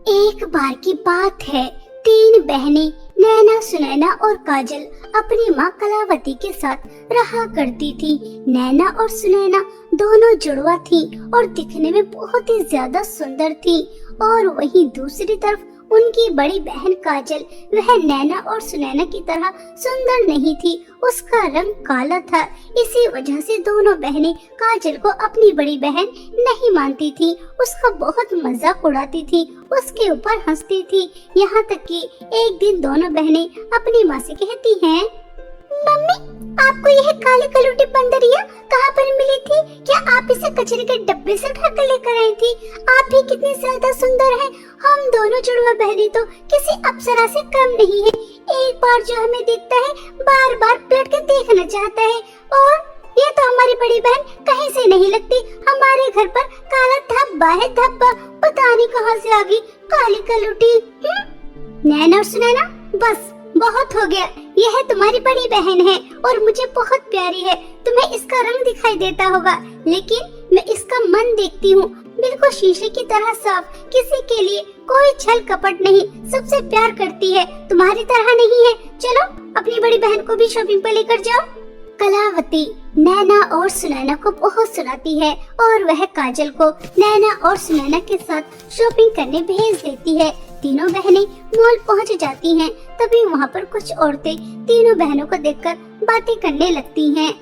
एक बार की बात है, तीन बहनें नैना, सुनैना और काजल अपनी माँ कलावती के साथ रहा करती थी। नैना और सुनैना दोनों जुड़वा थी और दिखने में बहुत ही ज्यादा सुंदर थी। और वहीं दूसरी तरफ उनकी बड़ी बहन काजल, वह नैना और सुनैना की तरह सुंदर नहीं थी, उसका रंग काला था। इसी वजह से दोनों बहनें काजल को अपनी बड़ी बहन नहीं मानती थी, उसका बहुत मजाक उड़ाती थी, उसके ऊपर हंसती थी। यहाँ तक कि एक दिन दोनों बहनें अपनी माँ से कहती हैं, मम्मी, आपको यह काली कलूटी बंदरिया कहाँ पर मिली थी? क्या आप इसे कचरे के डब्बे से उठाकर लेकर आई थी? आप भी कितनी ज्यादा सुंदर हैं। हम दोनों जुड़वा बहनें तो किसी अप्सरा से कम नहीं है। एक बार जो हमें देखता है, बार बार पलट कर देखना चाहता है। और ये तो हमारी बड़ी बहन कहीं से नहीं लगती। हमारे घर पर काला धब्बा है, धब्बा। पता नहीं कहाँ से आ गई काली कलूटी। नैना और सुनैना, बस बहुत हो गया। यह तुम्हारी बड़ी बहन है और मुझे बहुत प्यारी है। तुम्हें इसका रंग दिखाई देता होगा, लेकिन मैं इसका मन देखती हूँ, बिल्कुल शीशे की तरह साफ। किसी के लिए कोई छल कपट नहीं, सबसे प्यार करती है, तुम्हारी तरह नहीं है। चलो अपनी बड़ी बहन को भी शॉपिंग पर लेकर जाओ। कलावती नैना और सुनैना को बहुत सुनाती है और वह काजल को नैना और सुनैना के साथ शॉपिंग करने भेज देती है। तीनों बहनें मॉल पहुंच जाती हैं। तभी वहां पर कुछ औरतें तीनों बहनों को देखकर बातें करने लगती हैं।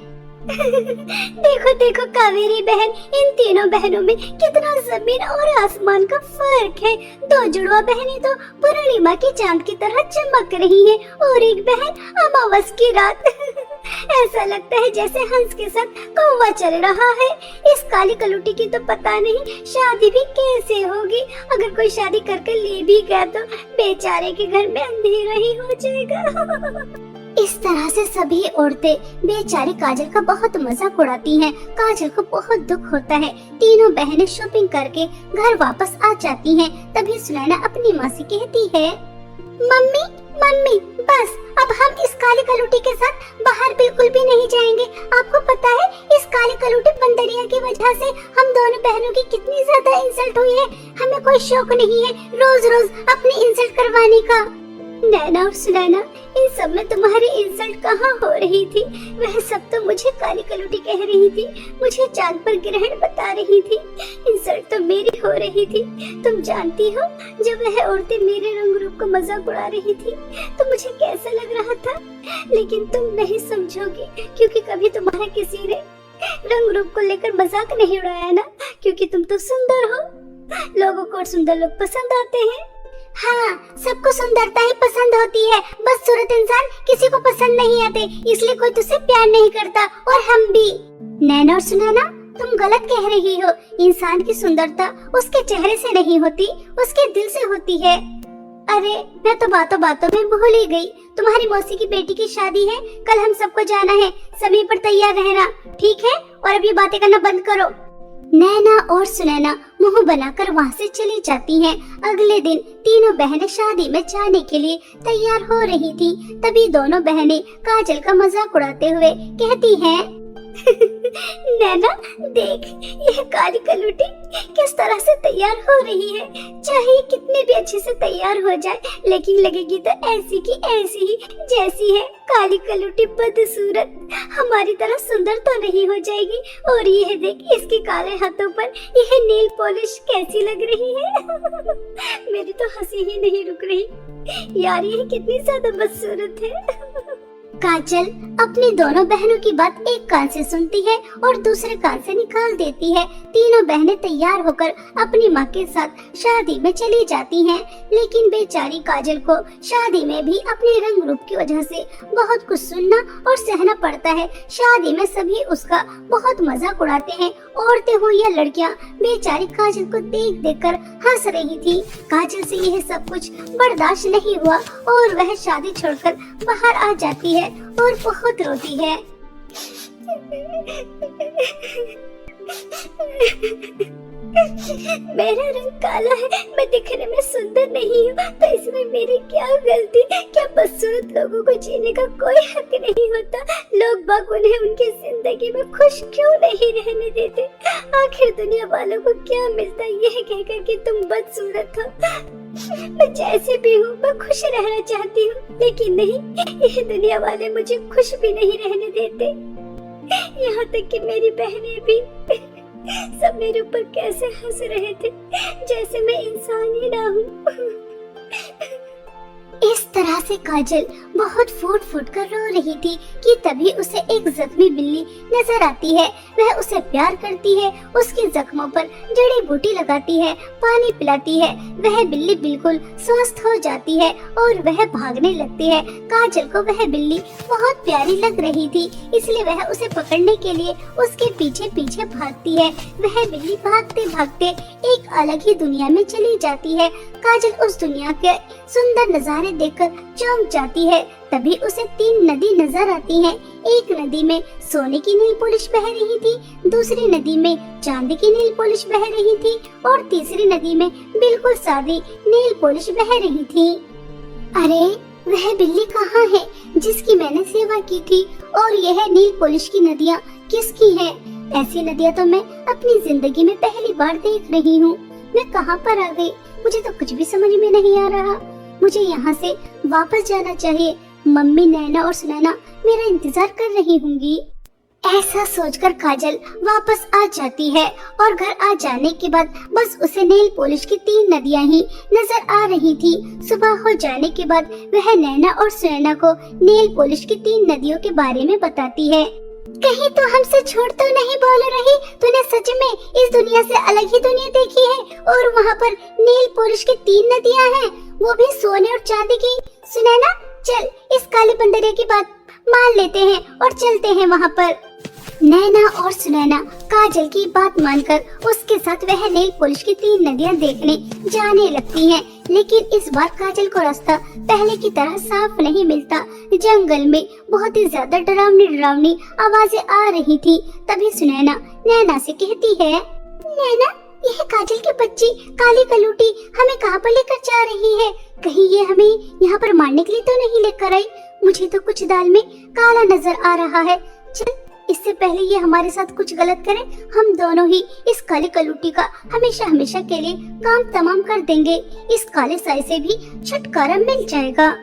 देखो देखो कावेरी बहन, इन तीनों बहनों में कितना जमीन और आसमान का फर्क है। दो जुड़वा बहनें तो पूर्णिमा की चांद की तरह चमक रही हैं और एक बहन अमावस की रात। ऐसा लगता है जैसे हंस के साथ कौवा चल रहा है। इस काली कलूटी की तो पता नहीं शादी भी कैसे होगी। अगर कोई शादी करके ले भी गया तो बेचारे के घर में अंधेरा ही हो जाएगा। इस तरह से सभी औरतें बेचारी काजल का बहुत मजाक उड़ाती हैं। काजल को बहुत दुख होता है। तीनों बहनें शॉपिंग करके घर वापस आ जाती हैं। तभी सुनैना अपनी माँ से कहती है, मम्मी मम्मी, बस अब हम इस काली कलूटी के साथ बाहर बिल्कुल भी नहीं जाएंगे। आपको पता है इस काली कलूटी बंदरिया की वजह से हम दोनों बहनों की कितनी ज्यादा इंसल्ट हुई है। हमें कोई शौक नहीं है रोज रोज अपनी इंसल्ट करवाने का। नैना और सुनैना, इन सब में तुम्हारी इंसल्ट कहाँ हो रही थी? वह सब तो मुझे काली कलूटी कह रही थी, मुझे चांद पर ग्रहण बता रही थी। इंसल्ट तो मेरी हो रही थी। तुम जानती हो, जब वह औरतें मेरे रंग रूप का मजाक उड़ा रही थी तो मुझे कैसा लग रहा था। लेकिन तुम नहीं समझोगी, क्योंकि कभी तुम्हारा किसी ने रंग रूप को लेकर मजाक नहीं उड़ाया ना, क्योंकि तुम तो सुंदर हो। लोगों को सुंदर लोग पसंद आते हैं। हाँ, सबको सुंदरता ही पसंद होती है, बदसूरत इंसान किसी को पसंद नहीं आते, इसलिए कोई तुझसे प्यार नहीं करता। और हम भी। नैना और सुनैना, तुम गलत कह रही हो। इंसान की सुंदरता उसके चेहरे से नहीं होती, उसके दिल से होती है। अरे मैं तो बातों बातों में भूल ही गई। तुम्हारी मौसी की बेटी की शादी है, कल हम सबको जाना है। समय पर तैयार रहना, ठीक है? और अब ये बातें करना बंद करो। नैना और सुनैना मुंह बनाकर वहाँ से चली जाती हैं। अगले दिन तीनों बहनें शादी में जाने के लिए तैयार हो रही थी। तभी दोनों बहनें काजल का मजाक उड़ाते हुए कहती हैं, नैना देख, यह काली कलूटी किस तरह से तैयार हो रही है। चाहे कितने भी अच्छे से तैयार हो जाए, लेकिन लगेगी तो ऐसी की ऐसी ही जैसी है। काली कलूटी बदसूरत, हमारी तरह सुंदर तो नहीं हो जाएगी। और यह देख, इसके काले हाथों पर यह नेल पॉलिश कैसी लग रही है। मेरी तो हंसी ही नहीं रुक रही। यार यह कितनी ज्यादा बदसूरत है। काजल अपनी दोनों बहनों की बात एक कान से सुनती है और दूसरे कान से निकाल देती है। तीनों बहनें तैयार होकर अपनी माँ के साथ शादी में चली जाती हैं। लेकिन बेचारी काजल को शादी में भी अपने रंग रूप की वजह से बहुत कुछ सुनना और सहना पड़ता है। शादी में सभी उसका बहुत मजाक उड़ाते हैं। औरतें हो या लड़कियाँ, बेचारी काजल को देख देख कर हंस रही थी। काजल से यह सब कुछ बर्दाश्त नहीं हुआ और वह शादी छोड़कर बाहर आ जाती है और बहुत रोती है। मेरा रंग काला है, मैं दिखने में सुंदर नहीं हूँ, तो इसमें मेरी क्या गलती? क्या बदसूरत लोगों को जीने का कोई हक नहीं होता? लोग बाग उन्हें उनकी जिंदगी में खुश क्यों नहीं रहने देते? आखिर दुनिया वालों को क्या मिलता है यह कहकर कि तुम बदसूरत हो? मैं जैसे भी हूँ मैं खुश रहना चाहती हूँ, लेकिन नहीं, ये दुनिया वाले मुझे खुश भी नहीं रहने देते। यहाँ तक कि मेरी बहनें भी सब मेरे ऊपर कैसे हंस रहे थे, जैसे मैं इंसान ही ना हूँ। इस तरह से काजल बहुत फूट फूट कर रो रही थी कि तभी उसे एक जख्मी बिल्ली नजर आती है। वह उसे प्यार करती है, उसके जख्मों पर जड़ी बूटी लगाती है, पानी पिलाती है। वह बिल्ली बिल्कुल स्वस्थ हो जाती है और वह भागने लगती है। काजल को वह बिल्ली बहुत प्यारी लग रही थी, इसलिए वह उसे पकड़ने के लिए उसके पीछे पीछे भागती है। वह बिल्ली भागते भागते एक अलग ही दुनिया में चली जाती है। काजल उस दुनिया के सुंदर नजारे देखकर चौंक जाती है। तभी उसे 3 नदी नजर आती हैं। एक नदी में सोने की नील पॉलिश बह रही थी, दूसरी नदी में चांदी की नील पॉलिश बह रही थी और तीसरी नदी में बिल्कुल सादी नील पॉलिश बह रही थी। अरे वह बिल्ली कहाँ है जिसकी मैंने सेवा की थी, और यह नील पॉलिश की नदियाँ किसकी हैं? ऐसी नदियाँ तो मैं अपनी जिंदगी में पहली बार देख रही हूँ। मैं कहाँ पर आ गई? मुझे तो कुछ भी समझ में नहीं आ रहा। मुझे यहाँ से वापस जाना चाहिए। मम्मी, नैना और सुनैना मेरा इंतजार कर रही होंगी। ऐसा सोचकर काजल वापस आ जाती है और घर आ जाने के बाद बस उसे नेल पॉलिश की 3 नदियां ही नजर आ रही थी। सुबह हो जाने के बाद वह नैना और सुनैना को नेल पॉलिश की 3 नदियों के बारे में बताती है। कहीं तो हमसे झूठ तो नहीं बोल रही? तूने सच में इस दुनिया से अलग ही दुनिया देखी है और वहाँ पर नेल पॉलिश की 3 नदियाँ हैं, वो भी सोने और चांदी की। सुनैना, चल इस काले बंदरिया की बात मान लेते हैं और चलते हैं वहाँ पर। नैना और सुनैना काजल की बात मानकर उसके साथ वह नेल पॉलिश की 3 नदियाँ देखने जाने लगती हैं। लेकिन इस बार काजल को रास्ता पहले की तरह साफ नहीं मिलता। जंगल में बहुत ही ज्यादा डरावनी आवाजें आ रही थी। तभी सुनैना नैना से कहती है, नैना, यह काजल की बच्ची काली कलूटी हमें कहाँ पर लेकर जा रही है? कहीं ये हमें यहाँ पर मारने के लिए तो नहीं लेकर आई? मुझे तो कुछ दाल में काला नजर आ रहा है। चल, इससे पहले ये हमारे साथ कुछ गलत करे, हम दोनों ही इस काले कलूटी का हमेशा हमेशा के लिए काम तमाम कर देंगे। इस काले साए से भी छुटकारा मिल जाएगा।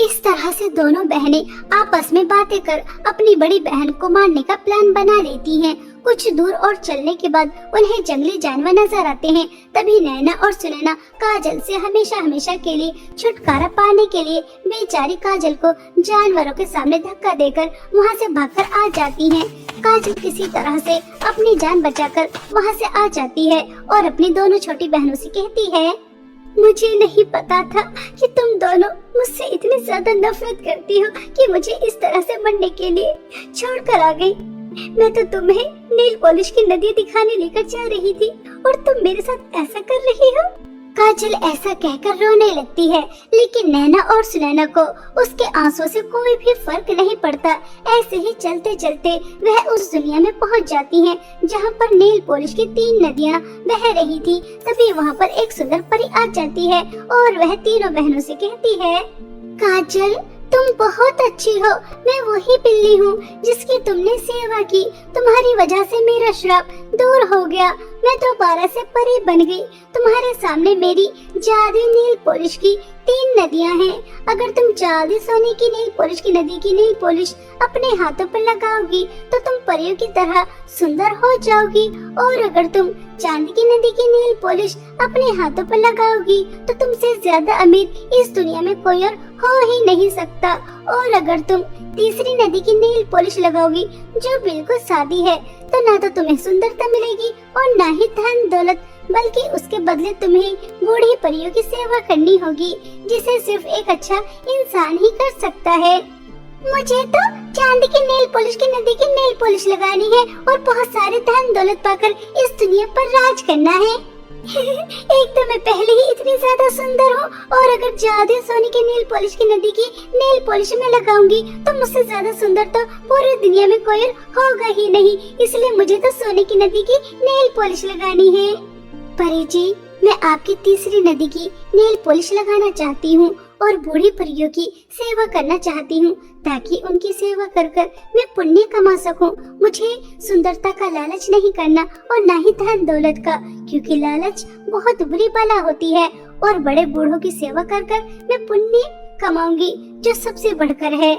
इस तरह से दोनों बहनें आपस में बातें कर अपनी बड़ी बहन को मारने का प्लान बना लेती हैं। कुछ दूर और चलने के बाद उन्हें जंगली जानवर नजर आते हैं। तभी नैना और सुनैना काजल से हमेशा हमेशा के लिए छुटकारा पाने के लिए बेचारी काजल को जानवरों के सामने धक्का देकर वहां से भागकर आ जाती हैं। काजल किसी तरह से अपनी जान बचाकर वहां से आ जाती है और अपनी दोनों छोटी बहनों से कहती है, मुझे नहीं पता था कि तुम दोनों मुझसे इतनी ज्यादा नफरत करती हो कि मुझे इस तरह से मरने के लिए छोड़कर आ गई। मैं तो तुम्हें नेल पॉलिश की नदी दिखाने लेकर जा रही थी और तुम मेरे साथ ऐसा कर रही हो। काजल ऐसा कहकर रोने लगती है, लेकिन नैना और सुनैना को उसके आंसुओं से कोई भी फर्क नहीं पड़ता। ऐसे ही चलते चलते वह उस दुनिया में पहुंच जाती हैं जहां पर नेल पॉलिश की 3 नदियां बह रही थी। तभी वहां पर एक सुंदर परी आ जाती है और वह तीनों बहनों से कहती है, काजल, तुम बहुत अच्छी हो। मैं वही बिल्ली हूँ जिसकी तुमने सेवा की। तुम्हारी वजह से मेरा श्राप दूर हो गया। मैं दोबारा से परी बन गई। तुम्हारे सामने मेरी जादुई नील पॉलिश की 3 नदियाँ हैं। अगर तुम जादुई सोने की नील पॉलिश की नदी की नील पॉलिश अपने हाथों पर लगाओगी तो तुम परियों की तरह सुंदर हो जाओगी, और अगर तुम चांदी की नदी की नील पॉलिश अपने हाथों पर लगाओगी तो तुमसे ज्यादा अमीर इस दुनिया में कोई और हो ही नहीं सकता। और अगर तुम तीसरी नदी की नील पॉलिश लगाओगी जो बिल्कुल सादी है, तो ना तो तुम्हें सुंदरता मिलेगी और ना ही धन दौलत, बल्कि उसके बदले तुम्हें बूढ़ी परियों की सेवा करनी होगी, जिसे सिर्फ एक अच्छा इंसान ही कर सकता है। मुझे तो चांदी की नेल पॉलिश की नदी की नेल पॉलिश लगानी है और बहुत सारे धन दौलत पाकर इस दुनिया पर राज करना है। एक तो मैं पहले ही इतनी ज्यादा सुंदर हूँ, और अगर जादू सोने की नेल पॉलिश की नदी की नेल पॉलिश में लगाऊंगी तो मुझसे ज्यादा सुंदर तो पूरी दुनिया में कोई होगा ही नहीं। इसलिए मुझे तो सोने की नदी की नेल पॉलिश लगानी है। परी जी, मैं आपकी तीसरी नदी की नेल पॉलिश लगाना चाहती हूँ और बूढ़ी परियों की सेवा करना चाहती हूँ, ताकि उनकी सेवा कर कर मैं पुण्य कमा सकूं। मुझे सुंदरता का लालच नहीं करना और ना ही धन दौलत का, क्योंकि लालच बहुत बुरी बला होती है और बड़े बूढ़ों की सेवा कर कर मैं पुण्य कमाऊंगी जो सबसे बढ़कर है।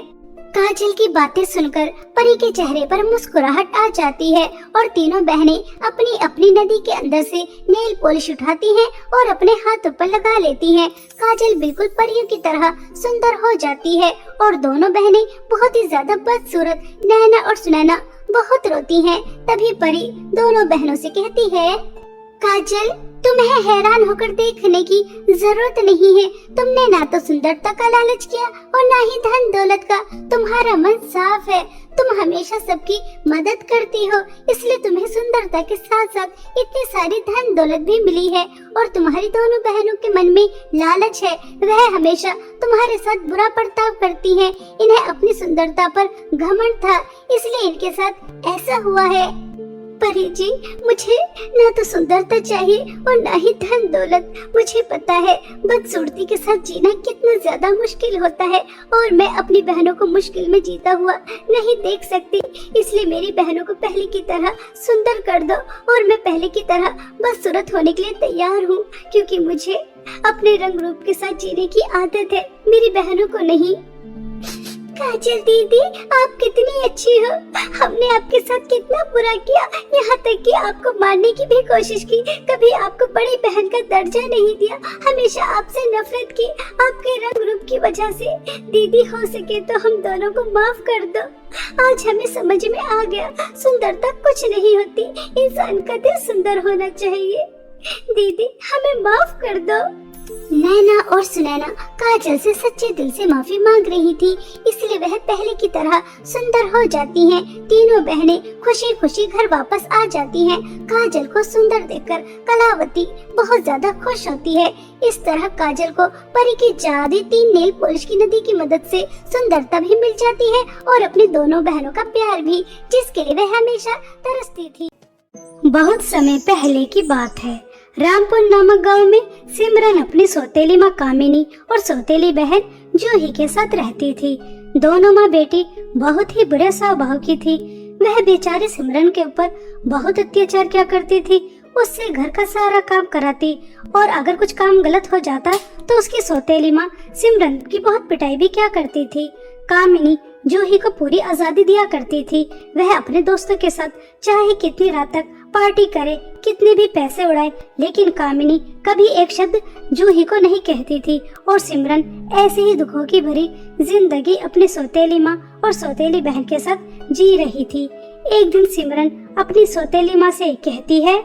काजल की बातें सुनकर परी के चेहरे पर मुस्कुराहट आ जाती है और तीनों बहनें अपनी अपनी नदी के अंदर से नेल पॉलिश उठाती हैं और अपने हाथों पर लगा लेती हैं। काजल बिल्कुल परियों की तरह सुंदर हो जाती है और दोनों बहनें बहुत ही ज्यादा बदसूरत नैना और सुनैना बहुत रोती हैं। तभी परी दोनों बहनों से कहती है, काजल तुम्हें हैरान होकर देखने की जरूरत नहीं है। तुमने ना तो सुंदरता का लालच किया और ना ही धन दौलत का। तुम्हारा मन साफ है, तुम हमेशा सबकी मदद करती हो, इसलिए तुम्हें सुंदरता के साथ साथ इतनी सारी धन दौलत भी मिली है। और तुम्हारी दोनों बहनों के मन में लालच है, वह हमेशा तुम्हारे साथ बुरा बर्ताव करती हैं। इन्हें अपनी सुंदरता पर घमंड था, इसलिए इनके साथ ऐसा हुआ है। परी जी, मुझे ना तो सुंदरता चाहिए और ना ही धन दौलत। मुझे पता है बदसूरती के साथ जीना कितना ज्यादा मुश्किल होता है और मैं अपनी बहनों को मुश्किल में जीता हुआ नहीं देख सकती। इसलिए मेरी बहनों को पहले की तरह सुंदर कर दो और मैं पहले की तरह बदसूरत होने के लिए तैयार हूँ, क्योंकि मुझे अपने रंग रूप के साथ जीने की आदत है, मेरी बहनों को नहीं। काजल दीदी, आप कितनी अच्छी हो। हमने आपके साथ कितना बुरा किया, यहाँ तक कि आपको मारने की भी कोशिश की। कभी आपको बड़ी बहन का दर्जा नहीं दिया, हमेशा आपसे नफरत की आपके रंग रूप की वजह से। दीदी, हो सके तो हम दोनों को माफ कर दो। आज हमें समझ में आ गया, सुंदरता कुछ नहीं होती, इंसान का दिल सुंदर होना चाहिए। दीदी, हमें माफ कर दो। नैना और सुनैना काजल से सच्चे दिल से माफी मांग रही थी, इसलिए वह पहले की तरह सुंदर हो जाती हैं। तीनों बहनें खुशी खुशी घर वापस आ जाती हैं। काजल को सुंदर देखकर कलावती बहुत ज्यादा खुश होती है। इस तरह काजल को परी की जादुई 3 नेल पॉलिश की नदी की मदद से सुंदरता भी मिल जाती है और अपनी दोनों बहनों का प्यार भी, जिसके लिए वह हमेशा तरसती थी। बहुत समय पहले की बात है। रामपुर नामक गांव में सिमरन अपनी सौतेली माँ कामिनी और सौतेली बहन जूही के साथ रहती थी। दोनों माँ बेटी बहुत ही बुरे स्वभाव की थी। वह बेचारी सिमरन के ऊपर बहुत अत्याचार किया करती थी, उससे घर का सारा काम कराती और अगर कुछ काम गलत हो जाता तो उसकी सौतेली माँ सिमरन की बहुत पिटाई भी किया करती थी। कामिनी जूही को पूरी आजादी दिया करती थी। वह अपने दोस्तों के साथ चाहे कितनी रात तक पार्टी करे, कितने भी पैसे उड़ाए, लेकिन कामिनी कभी एक शब्द जूही को नहीं कहती थी और सिमरन ऐसे ही दुखों की भरी जिंदगी अपनी सौतेली माँ और सौतेली बहन के साथ जी रही थी। एक दिन सिमरन अपनी सौतेली माँ से कहती है,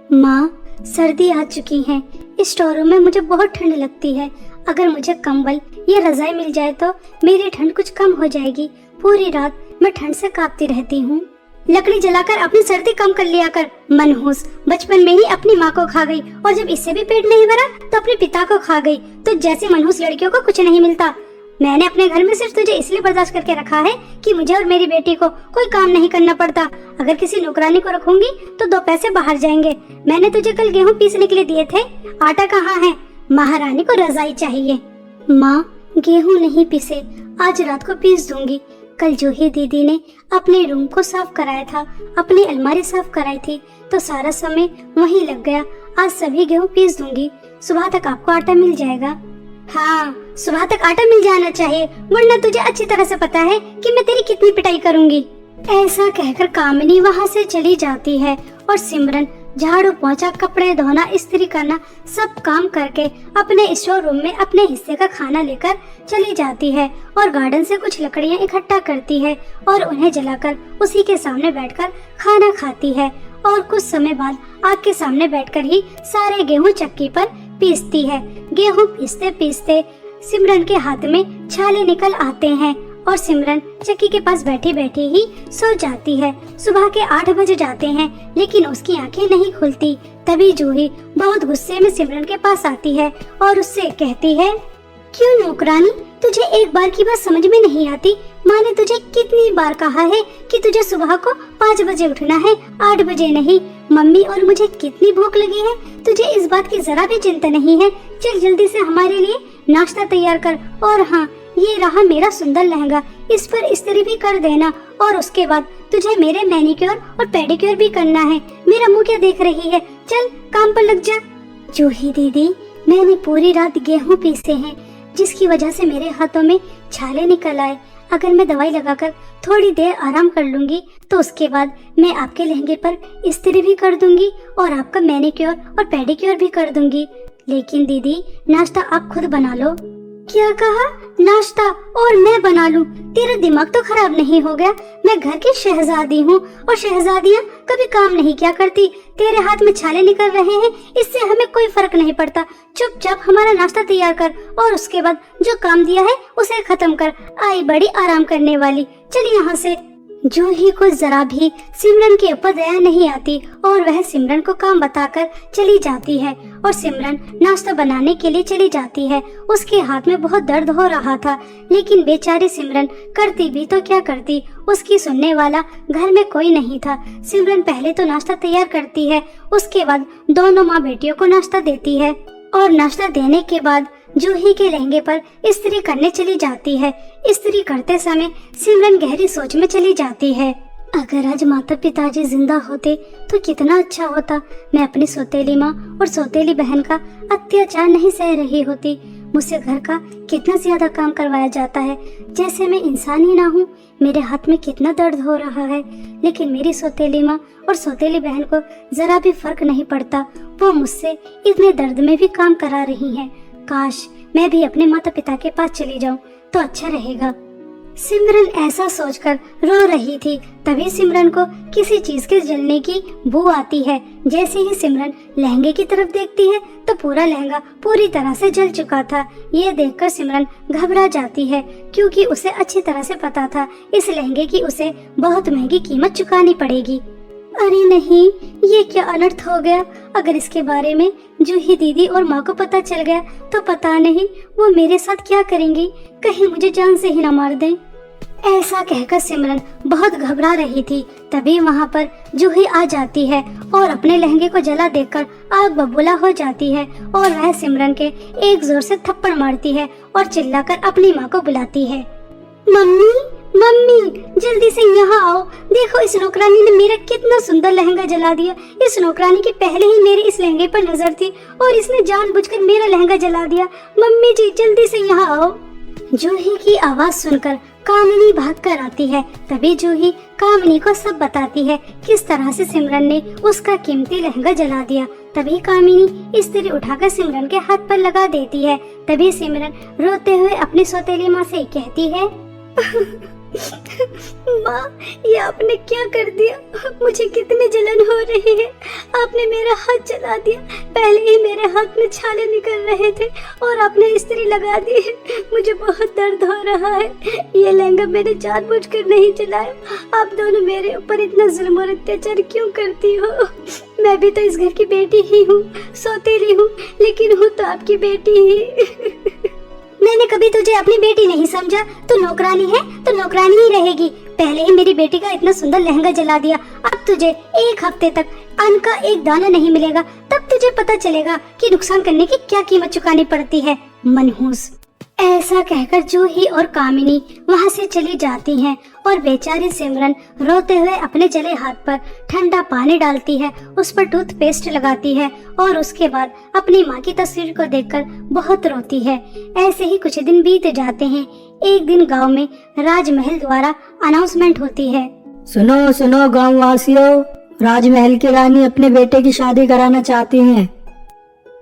माँ, सर्दी आ चुकी है, इस स्टोर में मुझे बहुत ठंड लगती है। अगर मुझे कंबल या रजाई मिल जाए तो मेरी ठंड कुछ कम हो जाएगी। पूरी रात मैं ठंड से कांपती रहती हूँ। लकड़ी जलाकर अपनी सर्दी कम कर लिया कर। मनहूस, बचपन में ही अपनी माँ को खा गई और जब इससे भी पेट नहीं भरा तो अपने पिता को खा गई। तो जैसे मनहूस लड़कियों को कुछ नहीं मिलता। मैंने अपने घर में सिर्फ तुझे इसलिए बर्दाश्त करके रखा है कि मुझे और मेरी बेटी को कोई काम नहीं करना पड़ता। अगर किसी नौकरानी को रखूंगी तो 2 पैसे बाहर जाएंगे। मैंने तुझे कल गेहूँ पीसने के लिए दिए थे, आटा कहाँ है? महारानी को रजाई चाहिए। माँ, गेहूँ नहीं पीसे, आज रात को पीस दूंगी। कल जूही दीदी ने अपने रूम को साफ कराया था, अपनी अलमारी साफ कराई थी, तो सारा समय वहीं लग गया। आज सभी गेहूँ पीस दूंगी, सुबह तक आपको आटा मिल जाएगा। हाँ, सुबह तक आटा मिल जाना चाहिए, वरना तुझे अच्छी तरह से पता है कि मैं तेरी कितनी पिटाई करूंगी। ऐसा कहकर कामिनी वहाँ से चली जाती है और सिमरन झाड़ू पोंछा, कपड़े धोना, इस्त्री करना सब काम करके अपने स्टोर रूम में अपने हिस्से का खाना लेकर चली जाती है और गार्डन से कुछ लकड़ियाँ इकट्ठा करती है और उन्हें जलाकर उसी के सामने बैठकर खाना खाती है। और कुछ समय बाद आग के सामने बैठकर ही सारे गेहूं चक्की पर पीसती है। गेहूं पीसते पीसते सिमरन के हाथ में छाले निकल आते हैं और सिमरन चक्की के पास बैठी बैठी ही सो जाती है। सुबह के 8 बज जाते हैं, लेकिन उसकी आंखें नहीं खुलती। तभी जूही बहुत गुस्से में सिमरन के पास आती है और उससे कहती है, क्यों नौकरानी, तुझे एक बार की बात समझ में नहीं आती? माँ ने तुझे कितनी बार कहा है कि तुझे सुबह को 5 बजे उठना है, 8 बजे नहीं। मम्मी और मुझे कितनी भूख लगी है, तुझे इस बात की जरा भी चिंता नहीं है। चल जल्दी से हमारे लिए नाश्ता तैयार कर। और हाँ, ये रहा मेरा सुंदर लहंगा, इस पर इस्त्री भी कर देना। और उसके बाद तुझे मेरे मैनिक्योर और पेडिक्योर भी करना है। मेरा मुंह क्या देख रही है, चल काम पर लग जा। जूही दीदी, मैंने पूरी रात गेहूं पीसे हैं, जिसकी वजह से मेरे हाथों में छाले निकल आए। अगर मैं दवाई लगाकर थोड़ी देर आराम कर लूंगी तो उसके बाद मैं आपके लहंगे पर इस्त्री भी कर दूंगी और आपका मैनीक्योर और पेडिक्योर भी कर दूंगी। लेकिन दीदी, नाश्ता आप खुद बना लो। क्या कहा? नाश्ता और मैं बना लूं? तेरा दिमाग तो खराब नहीं हो गया? मैं घर की शहजादी हूँ और शहजादियाँ कभी काम नहीं क्या करती। तेरे हाथ में छाले निकल रहे हैं, इससे हमें कोई फर्क नहीं पड़ता। चुपचाप हमारा नाश्ता तैयार कर और उसके बाद जो काम दिया है उसे खत्म कर। आई बड़ी आराम करने वाली, चल यहाँ से। जूही को जरा भी सिमरन के ऊपर दया नहीं आती और वह सिमरन को काम बताकर चली जाती है और सिमरन नाश्ता बनाने के लिए चली जाती है। उसके हाथ में बहुत दर्द हो रहा था, लेकिन बेचारी सिमरन करती भी तो क्या करती, उसकी सुनने वाला घर में कोई नहीं था। सिमरन पहले तो नाश्ता तैयार करती है, उसके बाद दोनों माँ बेटियों को नाश्ता देती है और नाश्ता देने के बाद जूही के लहंगे पर इस्त्री करने चली जाती है। इस्त्री करते समय सिमरन गहरी सोच में चली जाती है। अगर आज माता पिताजी जिंदा होते तो कितना अच्छा होता। मैं अपनी सौतेली माँ और सौतेली बहन का अत्याचार नहीं सह रही होती। मुझसे घर का कितना ज्यादा काम करवाया जाता है, जैसे मैं इंसान ही ना हूँ। मेरे हाथ में कितना दर्द हो रहा है, लेकिन मेरी सौतेली माँ और सौतेली बहन को जरा भी फर्क नहीं पड़ता। वो मुझसे इतने दर्द में भी काम करा रही हैं। काश मैं भी अपने माता पिता के पास चली जाऊं तो अच्छा रहेगा। सिमरन ऐसा सोचकर रो रही थी। तभी सिमरन को किसी चीज के जलने की बू आती है। जैसे ही सिमरन लहंगे की तरफ देखती है तो पूरा लहंगा पूरी तरह से जल चुका था। ये देखकर सिमरन घबरा जाती है, क्योंकि उसे अच्छी तरह से पता था इस लहंगे की उसे बहुत महंगी कीमत चुकानी पड़ेगी। अरे नहीं, ये क्या अनर्थ हो गया। अगर इसके बारे में जूही दीदी और माँ को पता चल गया तो पता नहीं वो मेरे साथ क्या करेंगी, कहीं मुझे जान से ही न मार दें। ऐसा कहकर सिमरन बहुत घबरा रही थी। तभी वहाँ पर जूही आ जाती है और अपने लहंगे को जला देखकर आग बबूला हो जाती है और वह सिमरन के एक जोर से थप्पड़ मारती है और चिल्लाकर अपनी माँ को बुलाती है। मम्मी, मम्मी, जल्दी से यहाँ आओ। देखो, इस नौकरानी ने मेरा कितना सुंदर लहंगा जला दिया। इस नौकरानी की पहले ही मेरे इस लहंगे पर नजर थी और इसने जानबूझकर मेरा लहंगा जला दिया। मम्मी जी, जल्दी से यहाँ आओ। जूही की आवाज सुनकर कामिनी भाग कर आती है। तभी जूही कामिनी को सब बताती है किस तरह से सिमरन ने उसका कीमती लहंगा जला दिया। तभी कामिनी इस्त्री उठाकर सिमरन के हाथ पर लगा देती है। तभी सिमरन रोते हुए अपनी सौतेली माँ से कहती है, माँ, ये आपने क्या कर दिया? मुझे कितनी जलन हो रही है। आपने मेरा हाथ जला दिया। पहले ही मेरे हाथ में छाले निकल रहे थे और आपने इस्त्री लगा दी है। मुझे बहुत दर्द हो रहा है। ये लहंगा मैंने जानबूझकर नहीं जलाया। आप दोनों मेरे ऊपर इतना जुल्म और अत्याचार क्यों करती हो? मैं भी तो इस घर की बेटी ही हूँ, सौतेली हूँ, लेकिन हूँ तो आपकी बेटी ही। मैंने कभी तुझे अपनी बेटी नहीं समझा। तू नौकरानी है तो नौकरानी ही रहेगी। पहले ही मेरी बेटी का इतना सुंदर लहंगा जला दिया, अब तुझे एक हफ्ते तक अन्न का एक दाना नहीं मिलेगा। तब तुझे पता चलेगा कि नुकसान करने की क्या कीमत चुकानी पड़ती है, मनहूस। ऐसा कहकर जूही और कामिनी वहाँ से चली जाती हैं और बेचारी सिमरन रोते हुए अपने जले हाथ पर ठंडा पानी डालती है, उस पर टूथपेस्ट लगाती है और उसके बाद अपनी माँ की तस्वीर को देखकर बहुत रोती है। ऐसे ही कुछ दिन बीत जाते हैं। एक दिन गांव में राजमहल द्वारा अनाउंसमेंट होती है। सुनो सुनो गाँव वासियों, राजमहल की रानी अपने बेटे की शादी कराना चाहती हैं,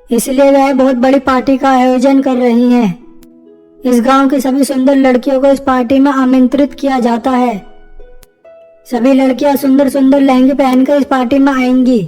इसलिए वह बहुत बड़ी पार्टी का आयोजन कर रही हैं। इस गांव की सभी सुंदर लड़कियों को इस पार्टी में आमंत्रित किया जाता है। सभी लड़कियां सुंदर सुंदर लहंगे पहनकर इस पार्टी में आएंगी।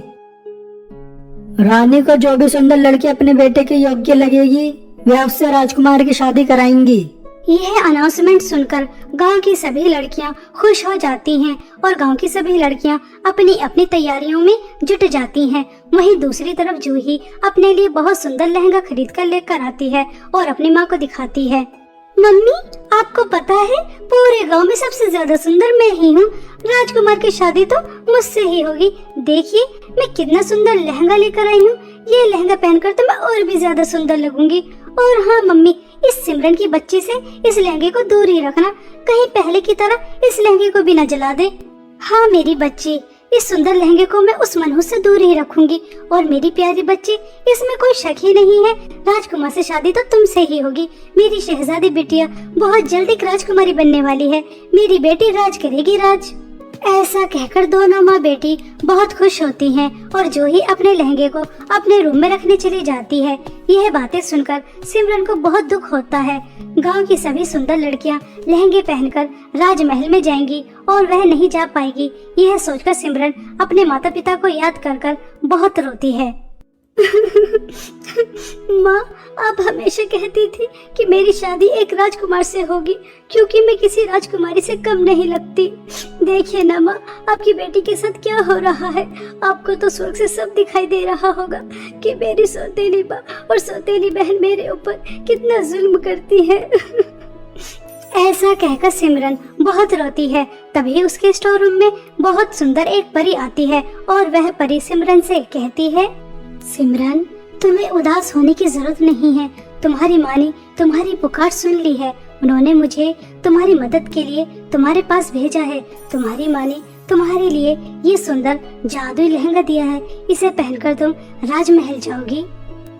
रानी को जो भी सुंदर लड़की अपने बेटे के योग्य लगेगी वे उससे राजकुमार की शादी कराएंगी। यह अनाउंसमेंट सुनकर गांव की सभी लड़कियां खुश हो जाती हैं और गांव की सभी लड़कियां अपनी अपनी तैयारियों में जुट जाती हैं। वहीं दूसरी तरफ जूही अपने लिए बहुत सुंदर लहंगा खरीद कर लेकर आती है और अपनी माँ को दिखाती है। मम्मी, आपको पता है पूरे गांव में सबसे ज्यादा सुंदर मैं ही हूँ। राजकुमार की शादी तो मुझसे ही होगी। देखिए मैं कितना सुंदर लहंगा लेकर आई हूँ। ये लहंगा पहनकर तो मैं और भी ज्यादा सुंदर लगूंगी। और हाँ मम्मी, इस सिमरन की बच्ची से इस लहंगे को दूर ही रखना, कहीं पहले की तरह इस लहंगे को भी न जला दे। हाँ मेरी बच्ची, इस सुंदर लहंगे को मैं उस मनहूस से दूर ही रखूंगी। और मेरी प्यारी बच्ची, इसमें कोई शक ही नहीं है, राजकुमार से शादी तो तुमसे ही होगी। मेरी शहजादी बिटिया बहुत जल्द एक राजकुमारी बनने वाली है। मेरी बेटी राज करेगी, राज। ऐसा कहकर दोनों माँ बेटी बहुत खुश होती हैं और जो ही अपने लहंगे को अपने रूम में रखने चली जाती है। यह बातें सुनकर सिमरन को बहुत दुख होता है। गांव की सभी सुंदर लड़कियां लहंगे पहनकर राजमहल में जाएंगी और वह नहीं जा पाएगी। यह सोचकर सिमरन अपने माता पिता को याद कर कर बहुत रोती है। माँ, आप हमेशा कहती थी कि मेरी शादी एक राजकुमार से होगी, क्योंकि मैं किसी राजकुमारी से कम नहीं लगती। देखिए ना माँ, आपकी बेटी के साथ क्या हो रहा है। आपको तो स्वर्ग से सब दिखाई दे रहा होगा कि मेरी सौतेली माँ और सौतेली बहन मेरे ऊपर कितना जुल्म करती है। ऐसा कहकर सिमरन बहुत रोती है। तभी उसके स्टोर रूम में बहुत सुंदर एक परी आती है और वह परी सिमरन से कहती है, सिमरन, तुम्हें उदास होने की जरूरत नहीं है। तुम्हारी माँ ने तुम्हारी पुकार सुन ली है। उन्होंने मुझे तुम्हारी मदद के लिए तुम्हारे पास भेजा है। तुम्हारी माँ ने तुम्हारे लिए ये सुंदर जादुई लहंगा दिया है। इसे पहनकर तुम राजमहल जाओगी।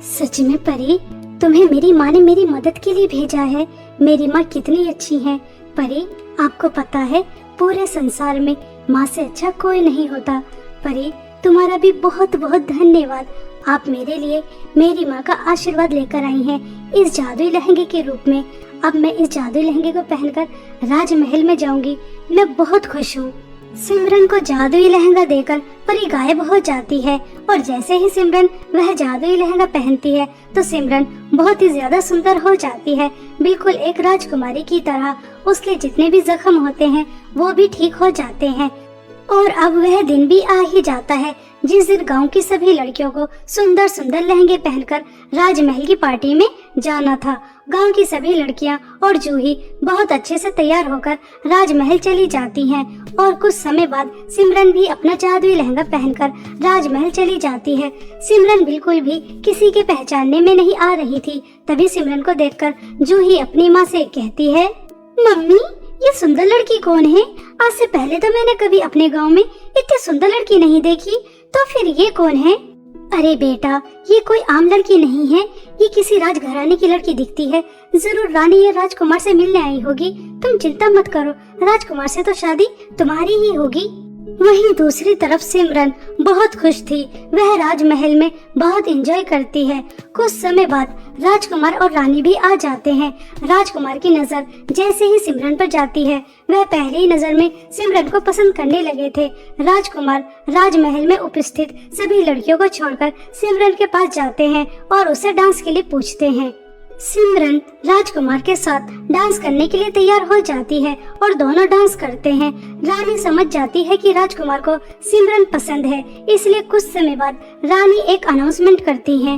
सच में परी, तुम्हें मेरी माँ ने मेरी मदद के लिए भेजा है। मेरी माँ कितनी अच्छी है। परी, आपको पता है, पूरे संसार में माँ से अच्छा कोई नहीं होता। परी, तुम्हारा भी बहुत बहुत धन्यवाद। आप मेरे लिए मेरी माँ का आशीर्वाद लेकर आई हैं इस जादुई लहंगे के रूप में। अब मैं इस जादुई लहंगे को पहनकर राजमहल में जाऊंगी। मैं बहुत खुश हूँ। सिमरन को जादुई लहंगा देकर परी गायब हो जाती है और जैसे ही सिमरन वह जादुई लहंगा पहनती है तो सिमरन बहुत ही ज्यादा सुंदर हो जाती है, बिल्कुल एक राजकुमारी की तरह। उसके जितने भी जख्म होते हैं वो भी ठीक हो जाते हैं। और अब वह दिन भी आ ही जाता है जिस दिन गांव की सभी लड़कियों को सुंदर सुंदर लहंगे पहनकर राजमहल की पार्टी में जाना था। गांव की सभी लड़कियां और जूही बहुत अच्छे से तैयार होकर राजमहल चली जाती हैं और कुछ समय बाद सिमरन भी अपना जादुई लहंगा पहनकर राजमहल चली जाती है। सिमरन बिल्कुल भी किसी के पहचानने में नहीं आ रही थी। तभी सिमरन को देखकर जूही अपनी माँ से कहती है, मम्मी, ये सुंदर लड़की कौन है? आज से पहले तो मैंने कभी अपने गांव में इतनी सुंदर लड़की नहीं देखी, तो फिर ये कौन है? अरे बेटा, ये कोई आम लड़की नहीं है, ये किसी राजघराने की लड़की दिखती है। जरूर रानी ये राजकुमार से मिलने आई होगी। तुम चिंता मत करो, राजकुमार से तो शादी तुम्हारी ही होगी। वहीं दूसरी तरफ सिमरन बहुत खुश थी। वह राजमहल में बहुत एंजॉय करती है। कुछ समय बाद राजकुमार और रानी भी आ जाते हैं। राजकुमार की नजर जैसे ही सिमरन पर जाती है, वह पहली ही नजर में सिमरन को पसंद करने लगे थे। राजकुमार राजमहल में उपस्थित सभी लड़कियों को छोड़कर सिमरन के पास जाते हैं और उसे डांस के लिए पूछते हैं। सिमरन राजकुमार के साथ डांस करने के लिए तैयार हो जाती है और दोनों डांस करते हैं। रानी समझ जाती है कि राजकुमार को सिमरन पसंद है, इसलिए कुछ समय बाद रानी एक अनाउंसमेंट करती है,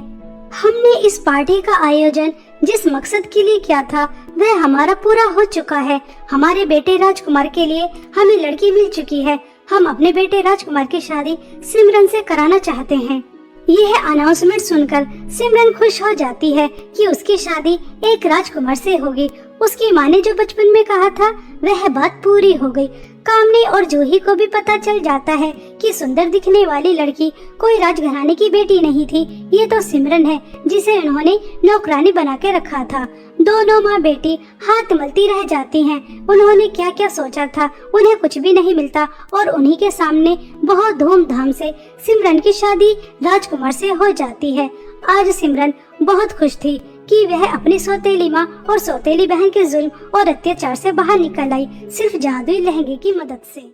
हमने इस पार्टी का आयोजन जिस मकसद के लिए किया था वह हमारा पूरा हो चुका है। हमारे बेटे राजकुमार के लिए हमें लड़की मिल चुकी है। हम अपने बेटे राजकुमार की शादी सिमरन से कराना चाहते हैं। यह अनाउंसमेंट सुनकर सिमरन खुश हो जाती है कि उसकी शादी एक राजकुमार से होगी। उसकी माँ ने जो बचपन में कहा था वह बात पूरी हो गई। कामनी और जूही को भी पता चल जाता है कि सुंदर दिखने वाली लड़की कोई राजघराने की बेटी नहीं थी, ये तो सिमरन है जिसे उन्होंने नौकरानी बना के रखा था। दोनों माँ बेटी हाथ मलती रह जाती हैं। उन्होंने क्या क्या सोचा था, उन्हें कुछ भी नहीं मिलता और उन्हीं के सामने बहुत धूमधाम से सिमरन की शादी राजकुमार से हो जाती है। आज सिमरन बहुत खुश थी कि वह अपनी सौतेली माँ और सौतेली बहन के जुल्म और अत्याचार से बाहर निकल आई, सिर्फ जादुई लहंगे की मदद से।